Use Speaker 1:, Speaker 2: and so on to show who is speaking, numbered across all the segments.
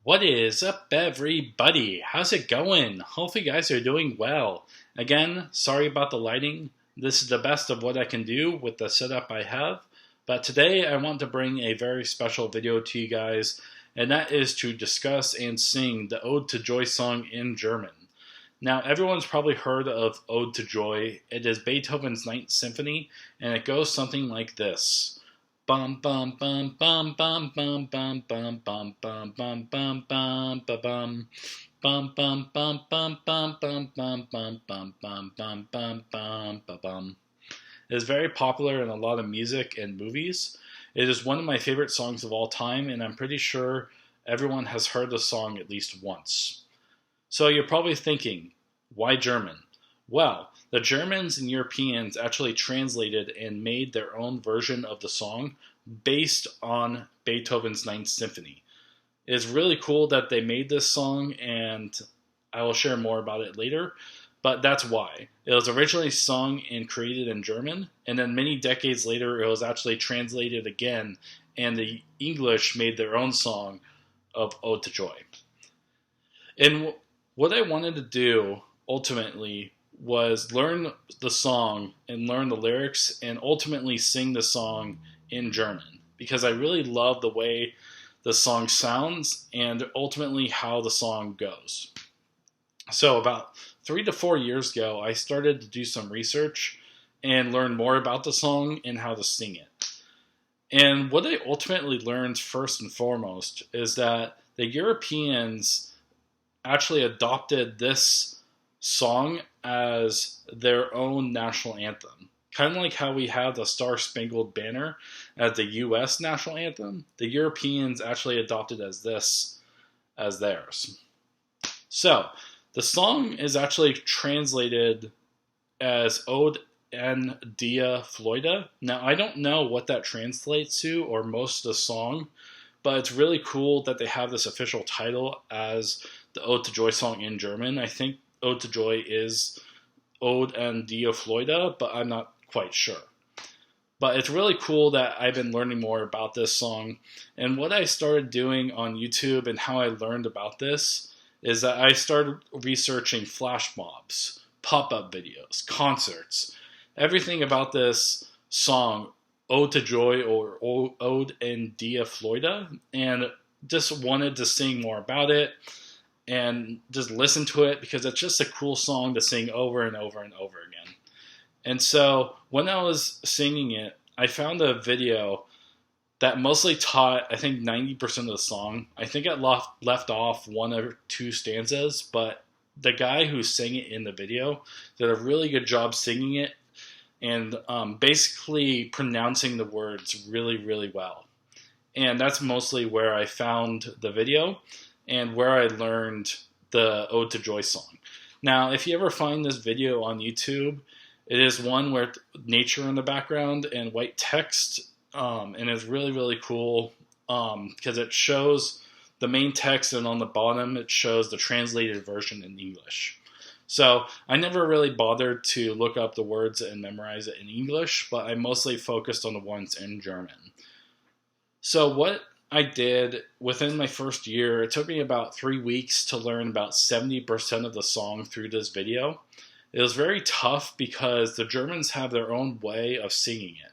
Speaker 1: What is up, everybody? How's it going? Hopefully, you guys are doing well. Again, sorry about the lighting. This is the best of what I can do with the setup I have. But today, I want to bring a very special video to you guys, and that is to discuss and sing the Ode to Joy song in German. Now, everyone's probably heard of Ode to Joy. It is Beethoven's Ninth Symphony, and it goes something like this. Bum bum bum bum bum bum bum bum bum bum bum bum bum ba bum bum bum bum bum bum bum bum bum bum bum bum bum bum ba bum. It is very popular in a lot of music and movies. It is one of my favorite songs of all time, and I'm pretty sure everyone has heard the song at least once. So you're probably thinking, why German? Well, the Germans and Europeans actually translated and made their own version of the song based on Beethoven's Ninth Symphony. It's really cool that they made this song, and I will share more about it later, but that's why. It was originally sung and created in German, and then many decades later it was actually translated again, and the English made their own song of Ode to Joy. And what I wanted to do, ultimately, was learn the song and learn the lyrics and ultimately sing the song in German because I really love the way the song sounds and ultimately how the song goes. So about 3 to 4 years ago, I started to do some research and learn more about the song and how to sing it. And what I ultimately learned first and foremost is that the Europeans actually adopted this song as their own national anthem. Kind of like how we have the Star Spangled Banner as the US national anthem, the Europeans actually adopted as this as theirs. So, the song is actually translated as Ode en die Freude. Now, I don't know what that translates to or most of the song, but it's really cool that they have this official title as the Ode to Joy song in German. I think Ode to Joy is Ode en die Freude, but I'm not quite sure. But it's really cool that I've been learning more about this song. And what I started doing on YouTube and how I learned about this is that I started researching flash mobs, pop-up videos, concerts, everything about this song, Ode to Joy or Ode en die Freude, and just wanted to sing more about it and just listen to it because it's just a cool song to sing over and over and over again. And so when I was singing it, I found a video that mostly taught, I think, 90% of the song. I think I left off one or two stanzas, but the guy who sang it in the video did a really good job singing it and basically pronouncing the words really, really well. And that's mostly where I found the video and where I learned the Ode to Joy song. Now, if you ever find this video on YouTube, it is one where nature in the background and white text, and it's really, really cool because it shows the main text, and on the bottom it shows the translated version in English. So I never really bothered to look up the words and memorize it in English, but I mostly focused on the ones in German. So what I did within my first year, it took me about 3 weeks to learn about 70% of the song through this video. It was very tough because the Germans have their own way of singing it.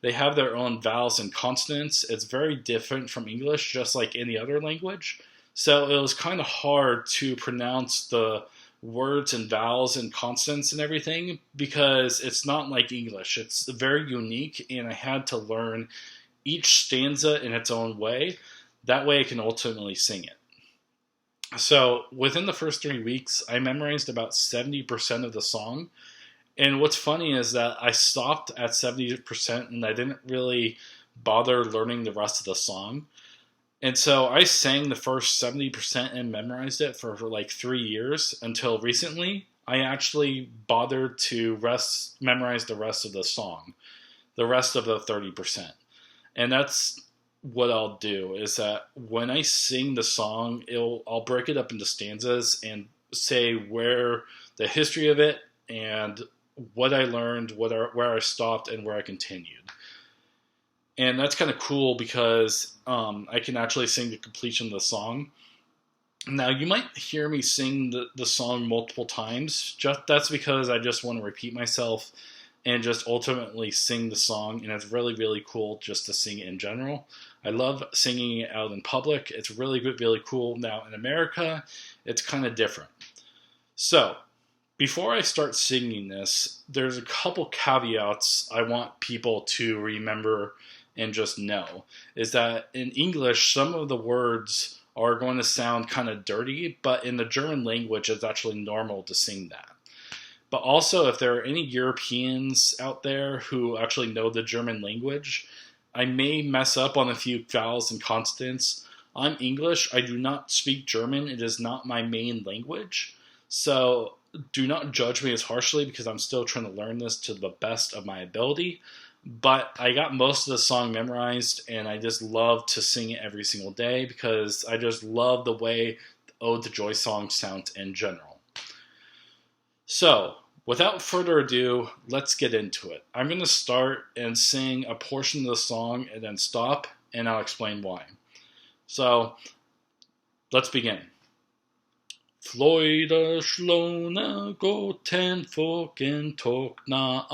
Speaker 1: They have their own vowels and consonants. It's very different from English, just like any other language. So it was kind of hard to pronounce the words and vowels and consonants and everything because it's not like English. It's very unique, and I had to learn each stanza in its own way. That way I can ultimately sing it. So within the first 3 weeks, I memorized about 70% of the song. And what's funny is that I stopped at 70% and I didn't really bother learning the rest of the song. And so I sang the first 70% and memorized it for like 3 years until recently. I actually bothered to memorize the rest of the song, the rest of the 30%. And that's what I'll do is that when I sing the song, I'll break it up into stanzas and say where the history of it and what I learned, where I stopped, and where I continued. And that's kind of cool because I can actually sing the completion of the song. Now, you might hear me sing the song multiple times. That's because I just want to repeat myself and just ultimately sing the song, and it's really, really cool just to sing it in general. I love singing it out in public. It's really, really cool. Now, in America, it's kind of different. So, before I start singing this, there's a couple caveats I want people to remember and just know. Is that in English, some of the words are going to sound kind of dirty, but in the German language, it's actually normal to sing that. But also, if there are any Europeans out there who actually know the German language, I may mess up on a few vowels and consonants. I'm English. I do not speak German. It is not my main language. So do not judge me as harshly because I'm still trying to learn this to the best of my ability. But I got most of the song memorized, and I just love to sing it every single day because I just love the way Ode to Joy song sounds in general. So, without further ado, let's get into it. I'm going to start and sing a portion of the song and then stop, and I'll explain why. So, let's begin. Freude schlone goten Folken tog na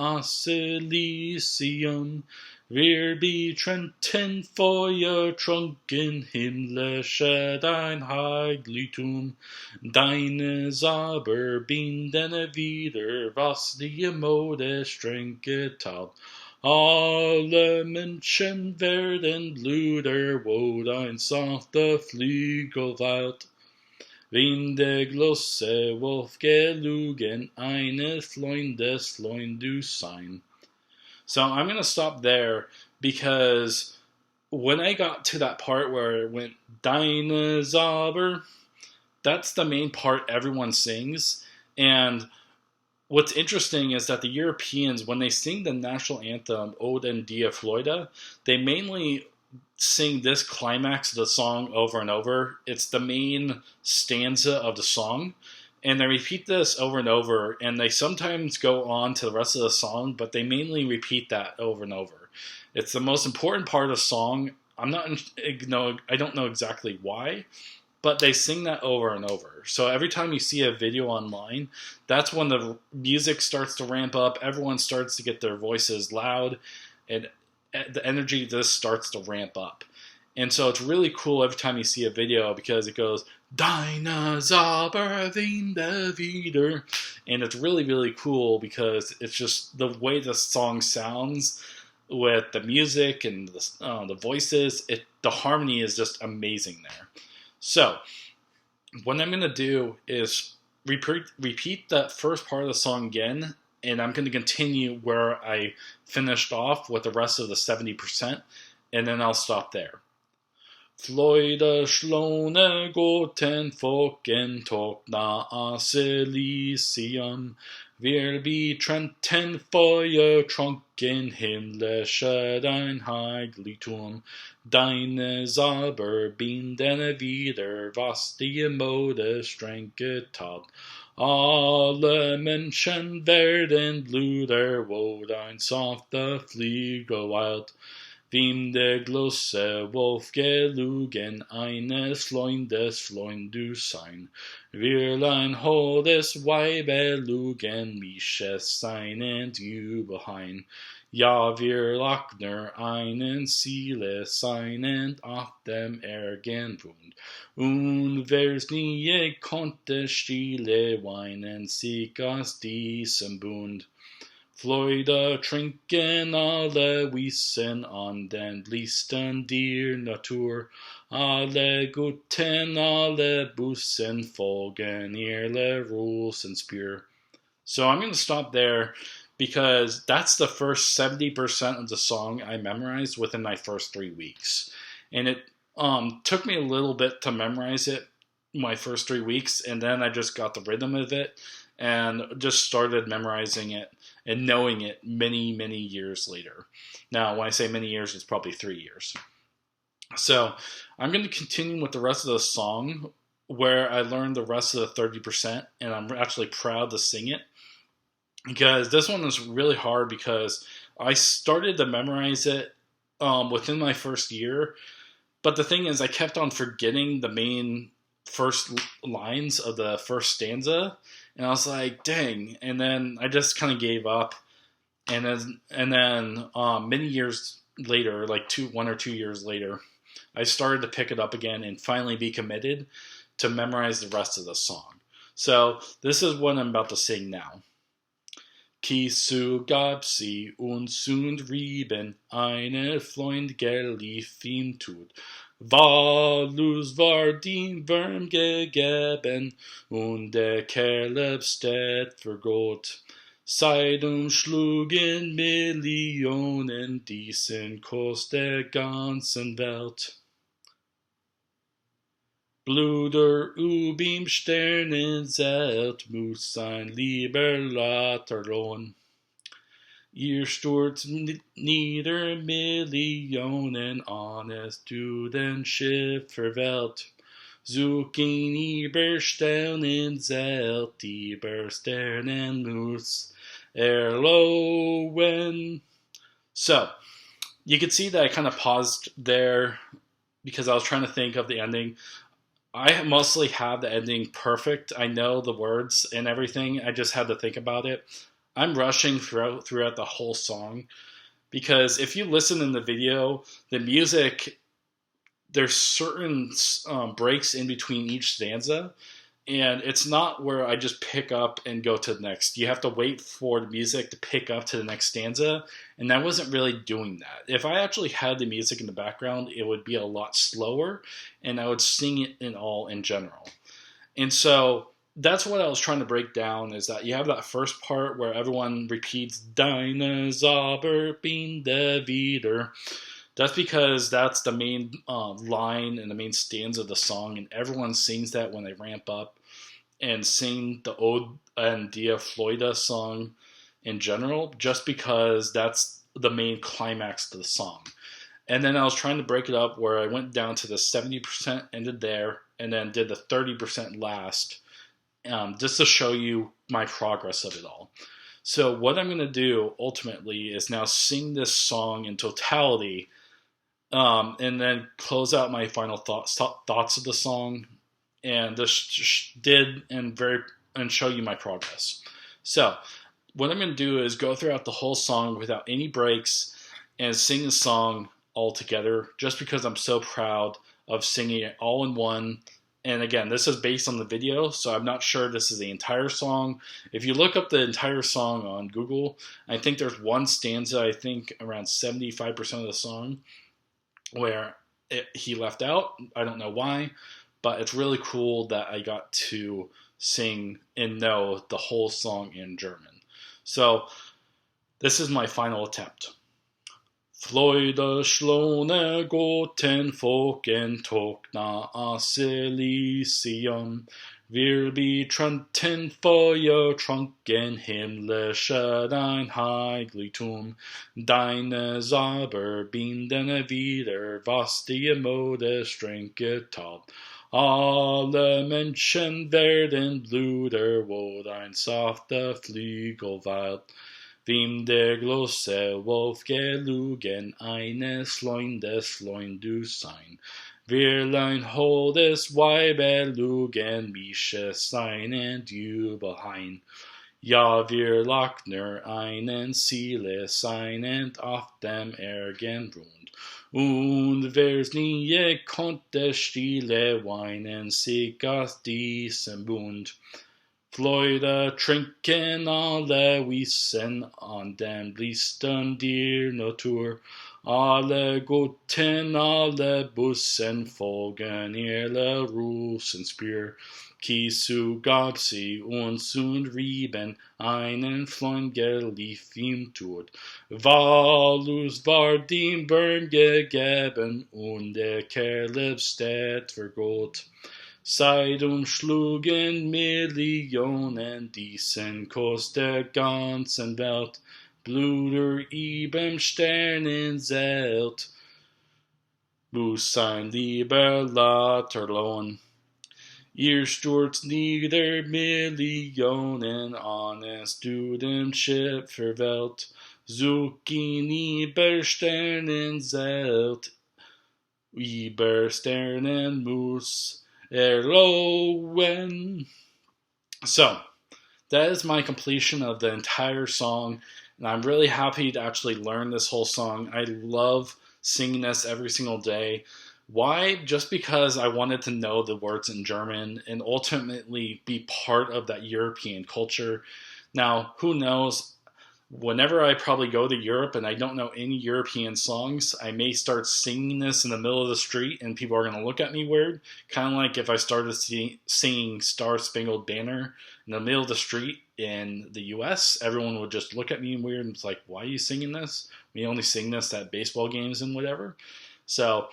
Speaker 1: Elysium. Wir betrennten Feuer trunken himmlische dein Heiligtum. Deine Saber binden wieder, was die Mode streng geteilt. Alle Menschen werden Bluder, wo dein sanfter Flügel weilt. Windeglosse Wolf gelugen, eines Freundes Freund du sein. So I'm going to stop there because when I got to that part where it went Deine Zauber, that's the main part everyone sings. And what's interesting is that the Europeans, when they sing the national anthem, Ode in die Freude, they mainly sing this climax of the song over and over. It's the main stanza of the song. And they repeat this over and over, and they sometimes go on to the rest of the song, but they mainly repeat that over and over. It's the most important part of the song. I don't know exactly why, but they sing that over and over. So every time you see a video online, that's when the music starts to ramp up. Everyone starts to get their voices loud, and the energy just starts to ramp up. And so it's really cool every time you see a video because it goes, Deine Zauber Winde wieder. And it's really, really cool because it's just the way the song sounds with the music and the voices. The harmony is just amazing there. So, what I'm going to do is repeat that first part of the song again, and I'm going to continue where I finished off with the rest of the 70%, and then I'll stop there. Freude schlone goten Folken tog na Elysium. Wir betrennten Feuer trunken himmlische dein Heiligtum. Deine Saber binden wieder, was die Mode streng geteilt. Alle Menschen werden Bluder, wo dein sanfter Flügel weilt. Windeglosse Wolf gelugen, eines Freundes Freund du sein. Wirlein holdes Weibe lugen, misches seinend Jubelhain. Ja, wir Lackner einen Ziele seinend auf dem Ergenwund. Und wer's nie konnte stille weinen, sich aus diesem Bund. Freude trinken alle Wiesen an den Liisten der Natur. Alle Guten, alle Bussen folgen ihre Rosenspür. So I'm going to stop there because that's the first 70% of the song I memorized within my first 3 weeks. And it took me a little bit to memorize it my first 3 weeks, and then I just got the rhythm of it and just started memorizing it and knowing it many, many years later. Now, when I say many years, it's probably 3 years. So I'm going to continue with the rest of the song where I learned the rest of the 30%, and I'm actually proud to sing it. Because this one was really hard because I started to memorize it within my first year. But the thing is, I kept on forgetting the main first lines of the first stanza, and I was like, dang. And then I just kind of gave up. And then many years later, like 1 or 2 years later, I started to pick it up again and finally be committed to memorize the rest of the song. So this is what I'm about to sing now. Kisu gab sie uns und rieben eine Freund geliefen tut. Valus war den Wurm gegeben und der Kerl steht für Gott. Seitdem schlugen Millionen diesen Kurs der ganzen Welt. Bluder ubim Sternenzelt muss sein lieber Laterlohn. Ihr stürzt nieder Millionen an es du den Schiff verwelt. Suchen über Sternenzelt, über Sternen muss erlowen. So, you can see that I kind of paused there because I was trying to think of the ending. I mostly have the ending perfect. I know the words and everything. I just had to think about it. I'm rushing throughout the whole song because if you listen in the video, the music, there's certain breaks in between each stanza, and it's not where I just pick up and go to the next. You have to wait for the music to pick up to the next stanza, and I wasn't really doing that. If I actually had the music in the background, it would be a lot slower, and I would sing it in general. And so that's what I was trying to break down, is that you have that first part where everyone repeats Deine Zauber bin der wieder. That's because that's the main line and the main stanza of the song, and everyone sings that when they ramp up and sing the Ode and Die Freude song in general, just because that's the main climax of the song. And then I was trying to break it up where I went down to the 70%, ended there, and then did the 30% last, just to show you my progress of it all. So what I'm going to do ultimately is now sing this song in totality, and then close out my final thoughts of the song, and just and show you my progress. So what I'm going to do is go throughout the whole song without any breaks and sing the song all together, just because I'm so proud of singing it all in one. And again, this is based on the video, so I'm not sure this is the entire song. If you look up the entire song on Google, I think there's one stanza, I think around 75% of the song, where he left out. I don't know why, but it's really cool that I got to sing and know the whole song in German. So this is my final attempt. Freude schlone Goten Folken Tokna Aselicium. Wir betranten Feuer tranken himmlische dein Heiligtum. Deine Zauber binden wieder, was die Mode streng getaubt. Alle Menschen werden Bluder, wo dein safter Flügel weilt. Wem der große Wolf gelogen, eines Freundes du sein. Wirlein holdes Weibe lugen, Misches seinen Jubelhain. Ja, wir Lachner einen Ziele seinen auf dem Ärgen ruhend. Und wer's nie konnte stille weinen, sich aus diesem Bund. Freude trinken alle Wiesen an dem Lichten der Natur. Alle Guten, alle Bussen folgen ihre Rosenspür. Kisu gab sie uns und rieben einen Freund geliefen tut. Valus war dem Bern gegeben und der Kerl steht für Gott. Seitdem schlugen Millionen diesen Kurs der ganzen Welt. Bluder ibem Sternenzelt muss sein lieber Laterlohn. Ihr stürzt nieder Millionen an es du dem Schiff verwelt. Suchen über Sternenzelt, über Sternen muss erlowen. So, that is my completion of the entire song, and I'm really happy to actually learn this whole song. I love singing this every single day. Why? Just because I wanted to know the words in German and ultimately be part of that European culture. Now, who knows? Whenever I probably go to Europe and I don't know any European songs, I may start singing this in the middle of the street and people are going to look at me weird. Kind of like if I started singing Star Spangled Banner in the middle of the street in the US, everyone would just look at me weird and it's like, why are you singing this? We only sing this at baseball games and whatever. So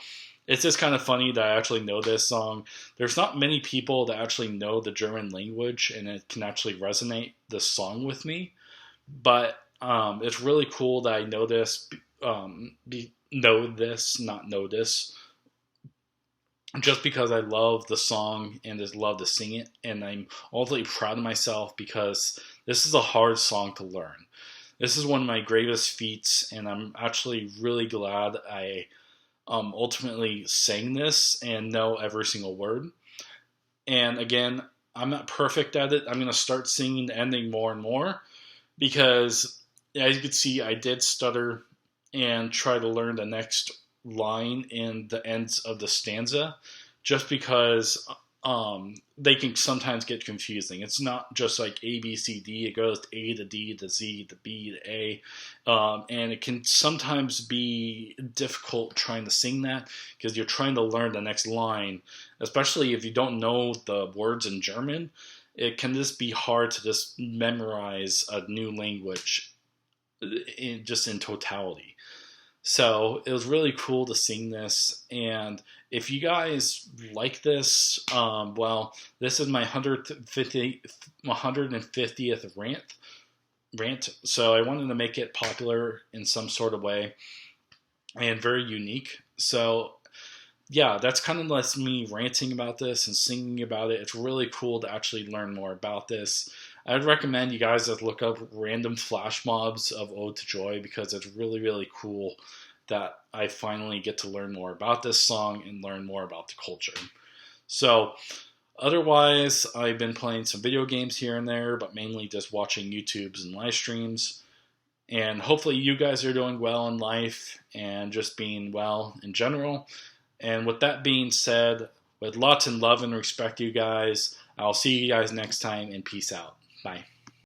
Speaker 1: it's just kind of funny that I actually know this song. There's not many people that actually know the German language and it can actually resonate the song with me. But it's really cool that I know this, not know this, just because I love the song and just love to sing it. And I'm ultimately proud of myself because this is a hard song to learn. This is one of my greatest feats, and I'm actually really glad I ultimately sang this and know every single word. And again, I'm not perfect at it. I'm going to start singing the ending more and more because, as you can see, I did stutter and try to learn the next line in the ends of the stanza just because they can sometimes get confusing. It's not just like A, B, C, D. It goes to A to D to Z to B to A. And it can sometimes be difficult trying to sing that because you're trying to learn the next line, especially if you don't know the words in German. It can just be hard to just memorize a new language just in totality. So it was really cool to sing this. And if you guys like this, well, this is my 150th rant. So I wanted to make it popular in some sort of way and very unique. So yeah, that's kind of less me ranting about this and singing about it. It's really cool to actually learn more about this. I'd recommend you guys just look up random flash mobs of Ode to Joy because it's really, really cool that I finally get to learn more about this song and learn more about the culture. So, otherwise, I've been playing some video games here and there, but mainly just watching YouTubes and live streams. And hopefully, you guys are doing well in life and just being well in general. And with that being said, with lots of love and respect, you guys, I'll see you guys next time and peace out. Bye.